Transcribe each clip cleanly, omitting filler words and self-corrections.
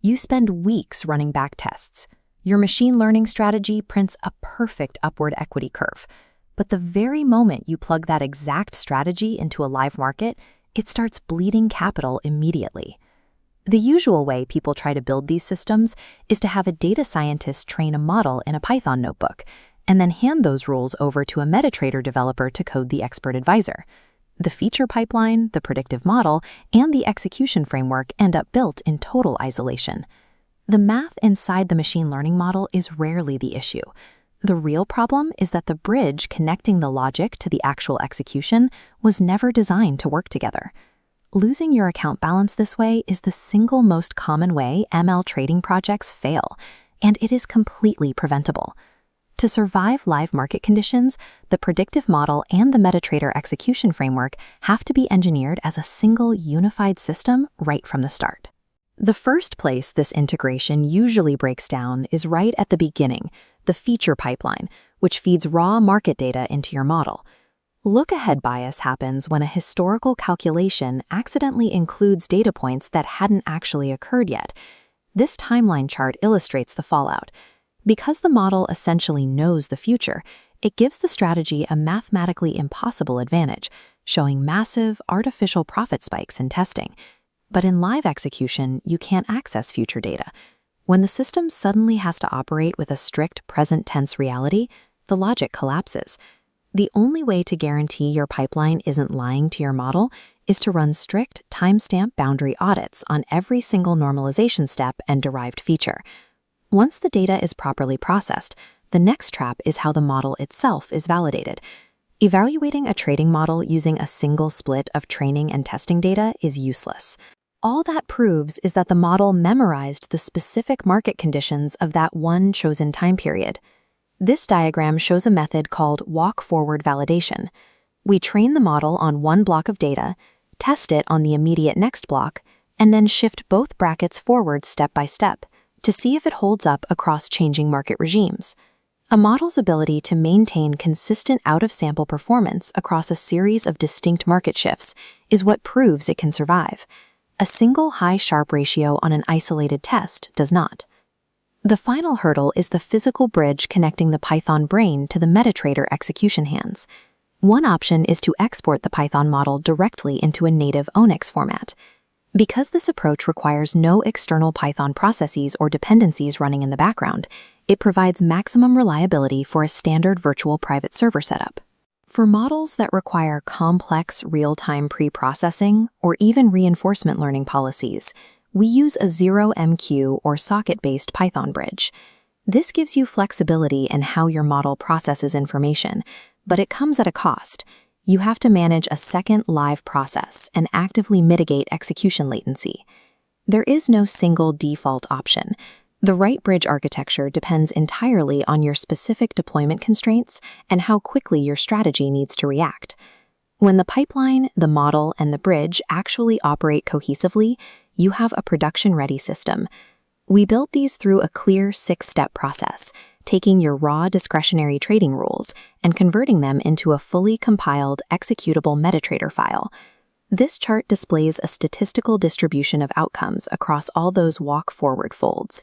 You spend weeks running backtests. Your machine learning strategy prints a perfect upward equity curve. But the very moment you plug that exact strategy into a live market, it starts bleeding capital immediately. The usual way people try to build these systems is to have a data scientist train a model in a Python notebook, and then hand those rules over to a MetaTrader developer to code the expert advisor. The feature pipeline, the predictive model, and the execution framework end up built in total isolation. The math inside the machine learning model is rarely the issue. The real problem is that the bridge connecting the logic to the actual execution was never designed to work together. Losing your account balance this way is the single most common way ML trading projects fail, and it is completely preventable. To survive live market conditions, the predictive model and the MetaTrader execution framework have to be engineered as a single unified system right from the start. The first place this integration usually breaks down is right at the beginning, the feature pipeline, which feeds raw market data into your model. Look-ahead bias happens when a historical calculation accidentally includes data points that hadn't actually occurred yet. This timeline chart illustrates the fallout. Because the model essentially knows the future, it gives the strategy a mathematically impossible advantage, showing massive, artificial profit spikes in testing. But in live execution, you can't access future data. When the system suddenly has to operate with a strict present-tense reality, the logic collapses. The only way to guarantee your pipeline isn't lying to your model is to run strict timestamp boundary audits on every single normalization step and derived feature. Once the data is properly processed, the next trap is how the model itself is validated. Evaluating a trading model using a single split of training and testing data is useless. All that proves is that the model memorized the specific market conditions of that one chosen time period. This diagram shows a method called walk-forward validation. We train the model on one block of data, test it on the immediate next block, and then shift both brackets forward step by step to see if it holds up across changing market regimes. A model's ability to maintain consistent out-of-sample performance across a series of distinct market shifts is what proves it can survive. A single high Sharpe ratio on an isolated test does not. The final hurdle is the physical bridge connecting the Python brain to the MetaTrader execution hands. One option is to export the Python model directly into a native Onyx format. Because this approach requires no external Python processes or dependencies running in the background, it provides maximum reliability for a standard virtual private server setup. For models that require complex real-time pre-processing or even reinforcement learning policies, we use a 0MQ or socket-based Python bridge. This gives you flexibility in how your model processes information, but it comes at a cost. You have to manage a second live process and actively mitigate execution latency. There is no single default option. The right bridge architecture depends entirely on your specific deployment constraints and how quickly your strategy needs to react. When the pipeline, the model, and the bridge actually operate cohesively, you have a production-ready system. We built these through a clear 6-step process, taking your raw discretionary trading rules and converting them into a fully compiled executable MetaTrader file. This chart displays a statistical distribution of outcomes across all those walk-forward folds.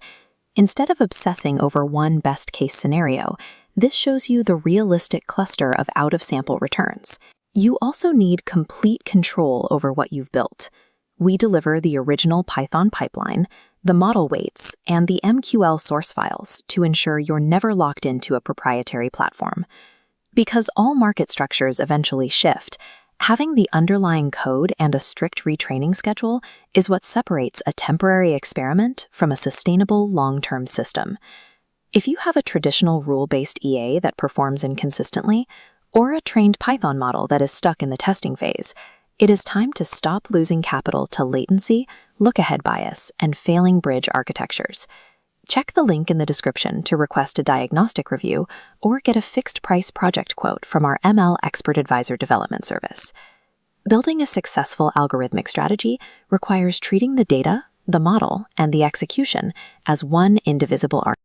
Instead of obsessing over one best-case scenario, this shows you the realistic cluster of out-of-sample returns. You also need complete control over what you've built. We deliver the original Python pipeline, the model weights, and the MQL source files to ensure you're never locked into a proprietary platform. Because all market structures eventually shift, having the underlying code and a strict retraining schedule is what separates a temporary experiment from a sustainable long-term system. If you have a traditional rule-based EA that performs inconsistently, or a trained Python model that is stuck in the testing phase, it is time to stop losing capital to latency, look-ahead bias, and failing bridge architectures. Check the link in the description to request a diagnostic review or get a fixed-price project quote from our ML Expert Advisor development service. Building a successful algorithmic strategy requires treating the data, the model, and the execution as one indivisible architecture.